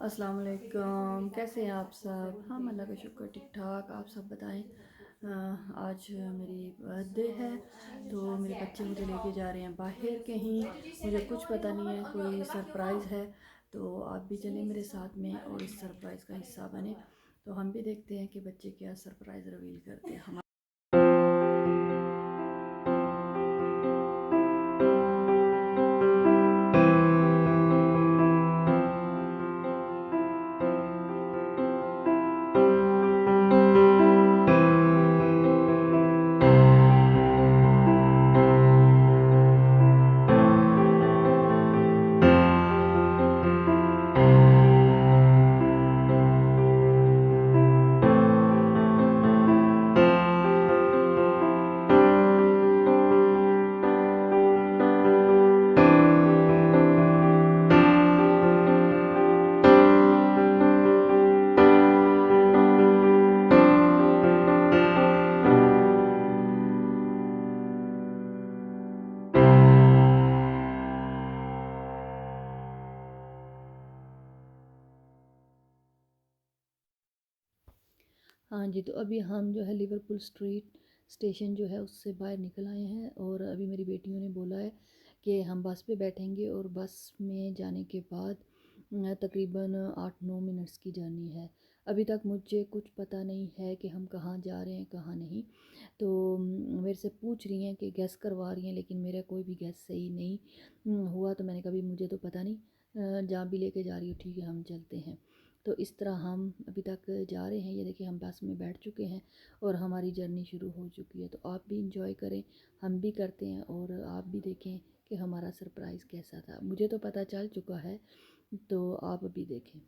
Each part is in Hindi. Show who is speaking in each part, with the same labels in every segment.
Speaker 1: अस्सलाम वालेकुम। कैसे हैं आप सब? हम अल्लाह का शुक्र ठीक ठाक। आप सब बताएं। आज मेरी बर्थडे है तो मेरे बच्चे मुझे लेके जा रहे हैं बाहर कहीं। मुझे कुछ पता नहीं है, कोई सरप्राइज़ है। तो आप भी चलें मेरे साथ में और इस सरप्राइज़ का हिस्सा बने। तो हम भी देखते हैं कि बच्चे क्या सरप्राइज़ रिवील करते हैं हम। हाँ जी, तो अभी हम जो है लिवरपूल स्ट्रीट स्टेशन जो है उससे बाहर निकल आए हैं और अभी मेरी बेटियों ने बोला है कि हम बस पे बैठेंगे और बस में जाने के बाद तकरीबन 8-9 मिनट्स की जर्नी है। अभी तक मुझे कुछ पता नहीं है कि हम कहाँ जा रहे हैं कहाँ नहीं। तो मेरे से पूछ रही हैं कि गैस करवा रही हैं, लेकिन मेरा कोई भी गैस सही नहीं हुआ। तो मैंने कहा भी मुझे तो पता नहीं, जहाँ भी लेके जा रही हो ठीक है हम चलते हैं। तो इस तरह हम अभी तक जा रहे हैं। ये देखिए हम बस में बैठ चुके हैं और हमारी जर्नी शुरू हो चुकी है। तो आप भी इंजॉय करें, हम भी करते हैं और आप भी देखें कि हमारा सरप्राइज़ कैसा था। मुझे तो पता चल चुका है, तो आप भी देखें।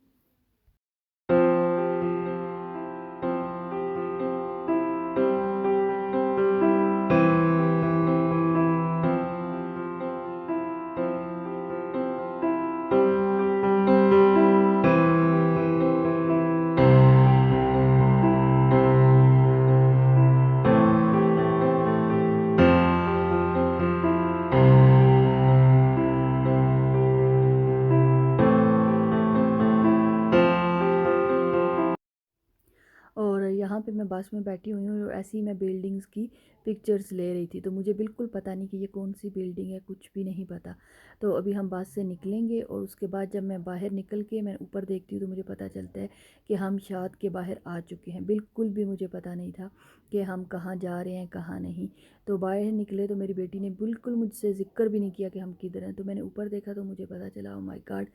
Speaker 1: और यहाँ पे मैं बस में बैठी हुई हूँ और ऐसे ही मैं बिल्डिंग्स की पिक्चर्स ले रही थी। तो मुझे बिल्कुल पता नहीं कि ये कौन सी बिल्डिंग है, कुछ भी नहीं पता। तो अभी हम बस से निकलेंगे और उसके बाद जब मैं बाहर निकल के मैं ऊपर देखती हूँ तो मुझे पता चलता है कि हम शाद के बाहर आ चुके हैं। बिल्कुल भी मुझे पता नहीं था कि हम कहाँ जा रहे हैं कहाँ नहीं। तो बाहर निकले तो मेरी बेटी ने बिल्कुल मुझसे ज़िक्र भी नहीं किया कि हम किधर हैं। तो मैंने ऊपर देखा तो मुझे पता चला, ओ माय गॉड,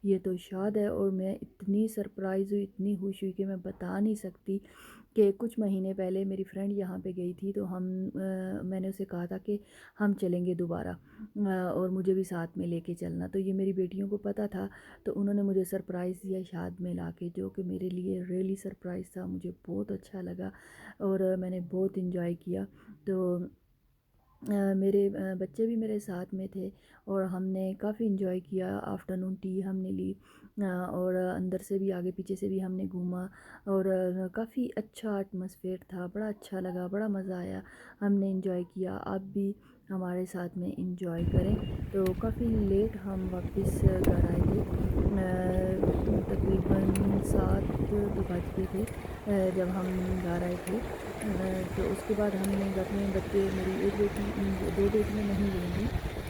Speaker 1: ये तो शाद है। और मैं इतनी सरप्राइज़ हुई, इतनी खुश हुई कि मैं बता नहीं सकती। कि कुछ महीने पहले मेरी फ्रेंड यहाँ पे गई थी तो मैंने उसे कहा था कि हम चलेंगे दोबारा और मुझे भी साथ में लेके चलना। तो ये मेरी बेटियों को पता था, तो उन्होंने मुझे सरप्राइज़ दिया शाद में लाके, जो कि मेरे लिए रियली सरप्राइज़ था। मुझे बहुत अच्छा लगा और मैंने बहुत इन्जॉय किया। तो मेरे बच्चे भी मेरे साथ में थे और हमने काफ़ी इन्जॉय किया। आफ्टरनून टी हमने ली और अंदर से भी आगे पीछे से भी हमने घूमा और काफ़ी अच्छा एटमॉस्फेयर था। बड़ा अच्छा लगा, बड़ा मज़ा आया, हमने इन्जॉय किया। आप भी हमारे साथ में इन्जॉय करें। तो काफ़ी लेट हम वापस घर आए थे, तकरीबन 7 तो बज गए थे जब हम घर आए थे। तो उसके बाद हमने घर में बच्चे, मेरी एक बेटी, 2 बेटियाँ नहीं लेंगी,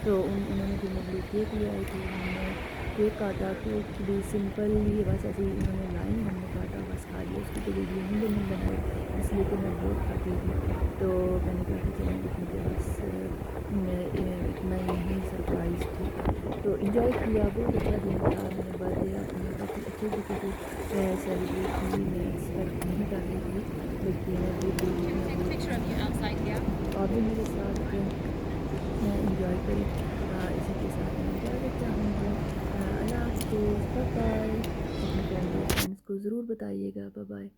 Speaker 1: तो उन्होंने फिर मेरे लिए केक ले आए थे। हमने केक काटा। केक भी सिंपल ही बस ऐसे ही उन्होंने लाई, हमने काटा, बस खा लिया। उसकी तो वीडियो हमने नहीं बनाई इसलिए कि मैं बहुत थकी थी। तो मैंने कहा कि चलें देखने के बस इतना ही सरप्राइज़ थी। तो इन्जॉय किया, बहुत अच्छा दिन था। मैंने बर्थडे अपनी काफ़ी अच्छे तरीके से सेलिब्रेट की। मैं एक्सपेक्ट नहीं कर रही थी, लेकिन बहुत दिल खुश, मैं बहुत खुश हूँ। आप भी मेरे साथ इंजॉय करें। इसी के साथ मैं इजाज़त चाहूँगी। अल्लाह हाफ़िज़, बाय बाय। अपनी फैमिली और फ्रेंड्स को ज़रूर बताइएगा। Bye bye.